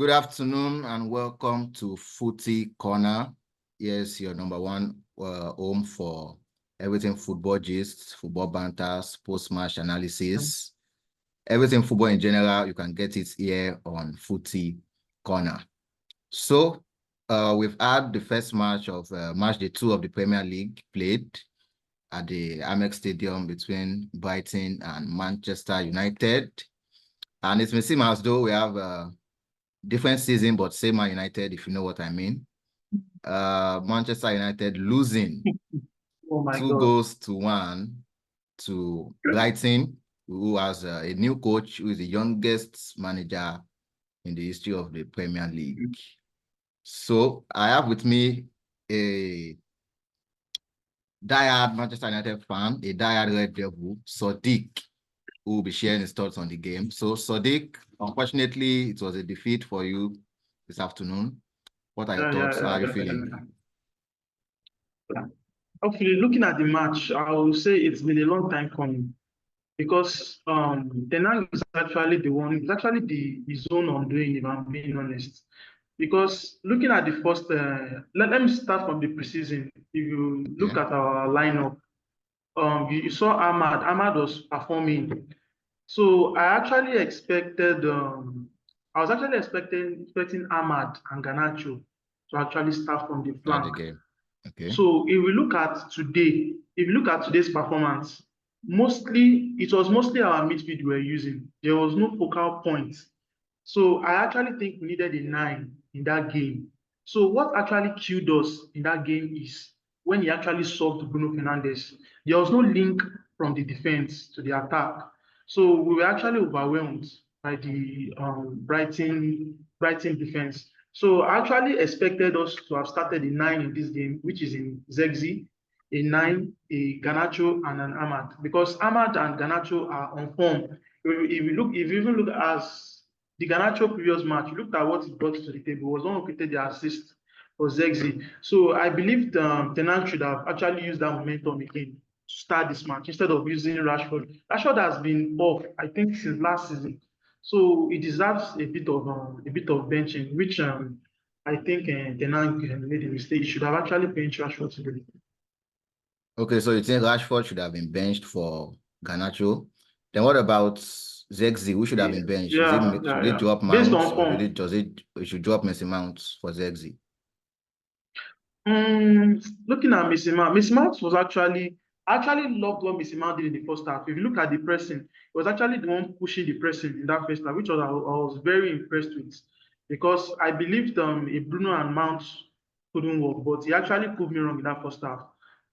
Good afternoon and welcome to Footy Corner. Yes, your number one home for everything football gist, football banters, post-match analysis, everything football in general. You can get it here on Footy Corner. So we've had the first match of match day 2 of the Premier League played at the Amex Stadium between Brighton and Manchester United. And it may seem as though we have a different season, but same Man United, if you know what I mean. Manchester United losing 2 goals to 1 to Brighton, who has a new coach, who is the youngest manager in the history of the Premier League. So I have with me a diehard Manchester United fan, a diehard Red Devil, Sadiq, who will be sharing his thoughts on the game. So Sadiq, unfortunately, it was a defeat for you this afternoon. What are your thoughts? How are you feeling? Hopefully, looking at the match, I will say it's been a long time coming because Ten Hag is actually the one, it's actually his own undoing, if I'm being honest. Because looking at the first, let me start from the preseason. If you look at our lineup, you saw Ahmad. Ahmad was performing. So I actually expected, I was actually expecting Ahmad and Garnacho to actually start from the flank. Okay. So if we look at today, if you look at today's performance, it was mostly our midfield we were using. There was no focal point. So I actually think we needed a 9 in that game. So what actually killed us in that game is when he actually subbed Bruno Fernandes. There was no link from the defense to the attack. So we were actually overwhelmed by the Brighton defense. So I actually expected us to have started a 9 in this game, which is in Zexi, a 9, a Garnacho, and an Ahmad. Because Ahmad and Garnacho are on form. If you even look at the Garnacho previous match, you looked at what he brought to the table. It was one who created the assist for Zexi. So I believe Ten Hag should have actually used that momentum again to start this match instead of using Rashford. Rashford has been off, I think, since last season. So it deserves a bit of benching, which I think Ten Hag made a mistake. He should have actually benched Rashford today. Okay, so you think Rashford should have been benched for Garnacho? Then what about Zexi? Who should have been benched? Should they drop Mount, or should drop Messi Mount for Zexi? Looking at Messi Mount was actually loved what Messi Mount did in the first half. If you look at the pressing, he was actually the one pushing the pressing in that first half, which I was very impressed with, because I believed if Bruno and Mount couldn't work, but he actually proved me wrong in that first half.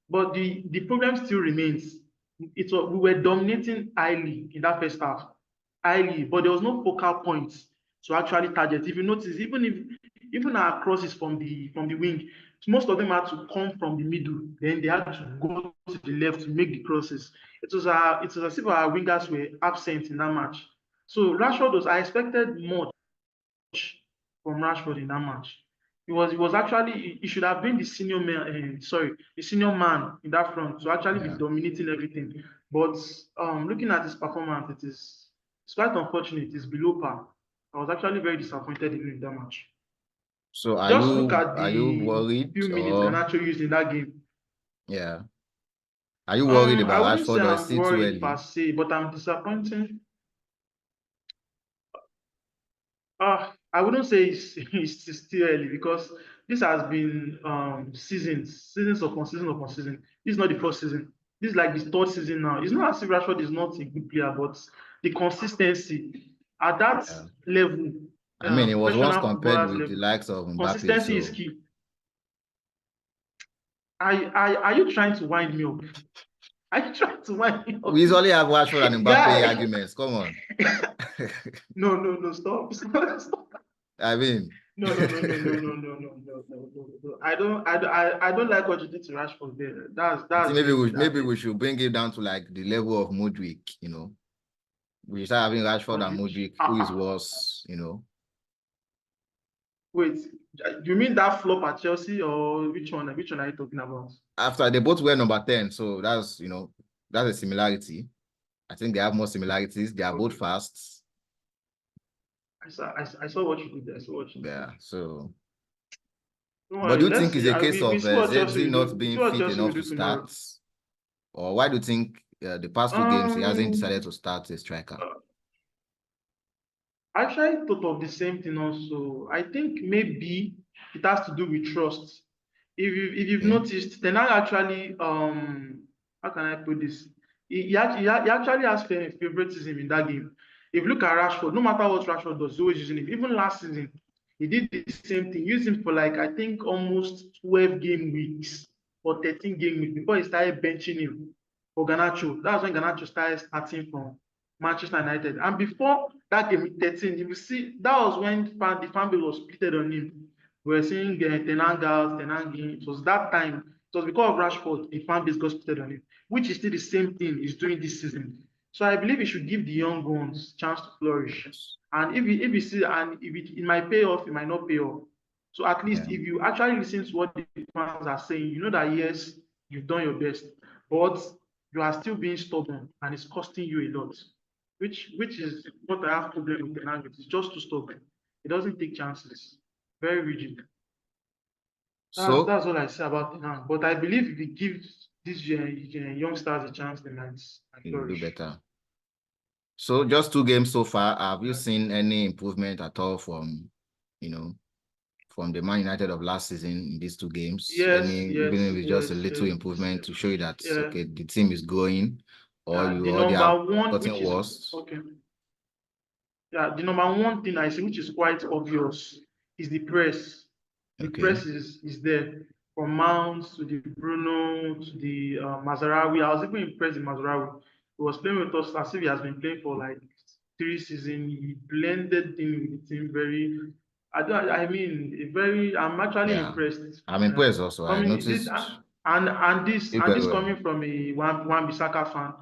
But the problem still remains. We were dominating highly in that first half, but there was no focal points to actually target. If you notice, even our crosses from the wing, most of them had to come from the middle. Then they had to go to the left to make the crosses. It was as if our wingers were absent in that match. So I expected much from Rashford in that match. He should have been the senior man, the senior man in that front to actually be dominating everything. But looking at his performance, it's quite unfortunate. It's below par. I was actually very disappointed in that match. So look at are you worried? Few minutes Garnacho used in that game. Yeah. Are you worried about Rashford, or is it too early? Per se, but I'm disappointed. I wouldn't say it's still early, because this has been seasons upon season. This is not the first season. This is like the 3rd season now. It's not as if Rashford is not a good player, but the consistency at that level. I mean, it was once compared with the likes of Mbappe. Consistency is key. Are you trying to wind me up? Are you trying to wind me up? We usually have Rashford and Mbappe arguments. Come on. No, stop. I mean, no. I don't like what you did to Rashford there. That's maybe we should bring it down to like the level of Modric. We start having Rashford and Modric, who is worse. Wait, do you mean that flop at Chelsea, or which one are you talking about? After they both were number 10, so that's that's a similarity. I think they have more similarities. They are both fast. I saw what you did there. I saw what you did there. Yeah. So, Don't but do worry. you Let's think it's see. a case We of see what Chelsea Zexi will not do. We see being what fit Chelsea will enough do to tomorrow. start, or why do you think the past two games he hasn't decided to start a striker? I actually thought of the same thing also. I think maybe it has to do with trust. If you've Okay. noticed, Ten Hag actually how can I put this? He actually has favoritism in that game. If you look at Rashford, no matter what Rashford does, he's always using him. Even last season, he did the same thing. Used him for like I think almost 12 game weeks or 13 game weeks before he started benching him for Garnacho. That's when Garnacho started starting from Manchester United. And before that game 13, you will see that was when the fan base was split on him. We were seeing Ten Hag out, Ten Hag in. It was that time. It was because of Rashford, the fan base got split on him, which is still the same thing he's doing this season. So I believe he should give the young ones chance to flourish. And if you see, and if it might pay off, it might not pay off. So at least Yeah. if you actually listen to what the fans are saying, you know that yes, you've done your best, but you are still being stubborn and it's costing you a lot. Which is what I have problem with Ten Hag. It's just too stubborn. It doesn't take chances. Very rigid. So That's all I say about Ten Hag. But I believe if he gives these youngsters a chance, they might he will do flourish. better. So just two games so far. Have you seen any improvement at all from, from the Man United of last season in these two games? Yes, Even yes, if it's just a yes, little yes. improvement to show you that Yeah, okay, the team is growing, or yeah. you The already have number one, gotten which is worse. okay. Yeah, the number one thing I see, which is quite obvious, is the press. The Okay. press is there from Mount to the Bruno to the Mazarawi. I was even impressed with Mazarawi. He was playing with us as if he has been playing for like 3 seasons. He blended in with the team very. I don't. I mean, very. I'm actually Yeah. impressed. I'm impressed also. I Coming this noticed it and very this well. coming from a one Bissaka fan.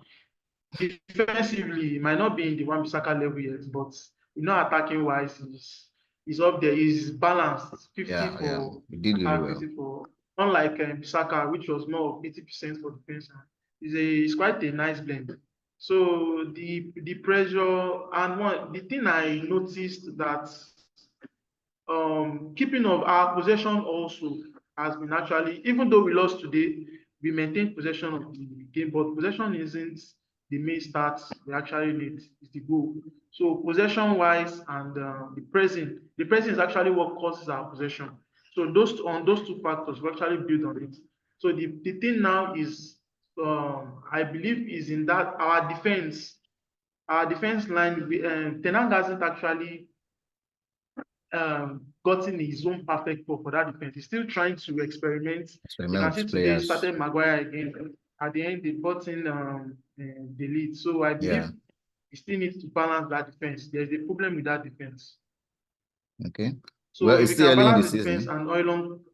Defensively, he might not be in the one Bissaka level yet, but attacking wise, he's up there. He's balanced, 50 Yeah. for We did really attack, well. 50 for unlike Bissaka, which was more of 80% for defense. He's quite a nice blend. So the pressure and the thing I noticed that keeping of our possession also has been actually, even though we lost today, we maintained possession of the game, but possession isn't the main stats we actually need, is the goal. So possession wise and the pressing is actually what causes our possession. So those two factors we actually build on it. So the thing now is I believe is in that our defense line, Ten Hag hasn't actually gotten his own perfect for that defense. He's still trying to experiment. You Experiment can with see today he players. started Maguire again. At the end, they brought in the lead. So I Yeah. believe he still needs to balance that defense. There's a problem with that defense. Okay. So Well, if it's we still can early in the balance the defense season.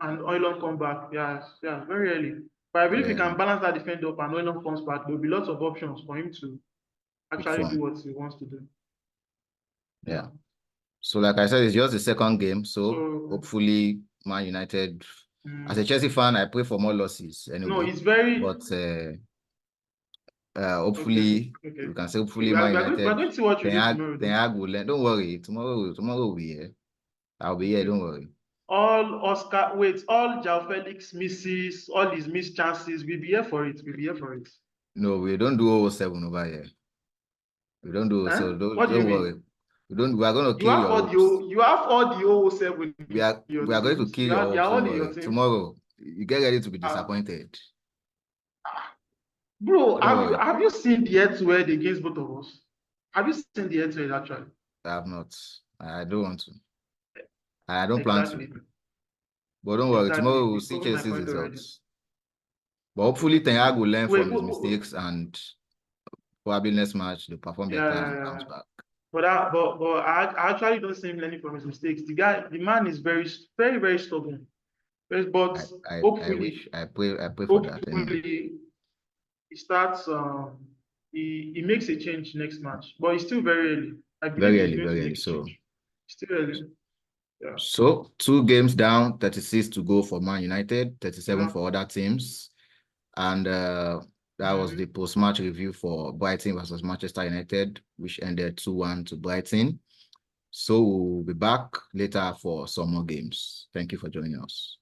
and Oilon come back, yeah, very early. But I believe if we Yeah. can balance that defense up and Oilon comes back, there'll be lots of options for him to actually do Perform. what he wants to do. Yeah. Yeah. So, like I said, it's just the second game. So, So hopefully, Man United. As a mm, Chelsea fan, I pray for more losses no, anyway. it's very But okay. hopefully, Okay. we can say Okay, hopefully Man we are United. going to see what you Ten do Hag, tomorrow, Ten though. Hag will learn. Don't worry. Tomorrow will be here. I'll be here. Okay. Don't worry. All Jao Felix misses, all his missed chances. We'll be here for it. We'll be here for it. No, we don't do 007 over here. We don't do Eh? so. What do you Don't worry. mean? We don't. We are going to kill your hopes. You have all the 007 We in are your we are going to teams. kill your They are hopes. Don't all in your worry. teams. Tomorrow, you get ready to be Uh, disappointed. bro, Don't worry. have you seen the head-to-head against both of us? Have you seen the head-to-head actually? I have not. I don't want to. I don't plan to. Exactly. But don't worry. Exactly. Tomorrow we'll You've see proven my Chelsea's point already. results. But hopefully, Okay. Ten Hag will learn Wait, from his mistakes and probably next match they'll perform yeah, better yeah, and yeah. bounce back. But I actually don't see him learning from his mistakes. The man is very, very, very stubborn. But I hopefully, wish I pray for that anyway. he starts. He makes a change next match, but it's still very early. I believe Very he's early, going to very early. make a So change. Still early. Yeah. so 2 games down, 36 to go for Man United, 37 Yeah. for other teams. And that was the Mm-hmm. post-match review for Brighton versus Manchester United, which ended 2-1 to Brighton. So we'll be back later for some more games. Thank you for joining us.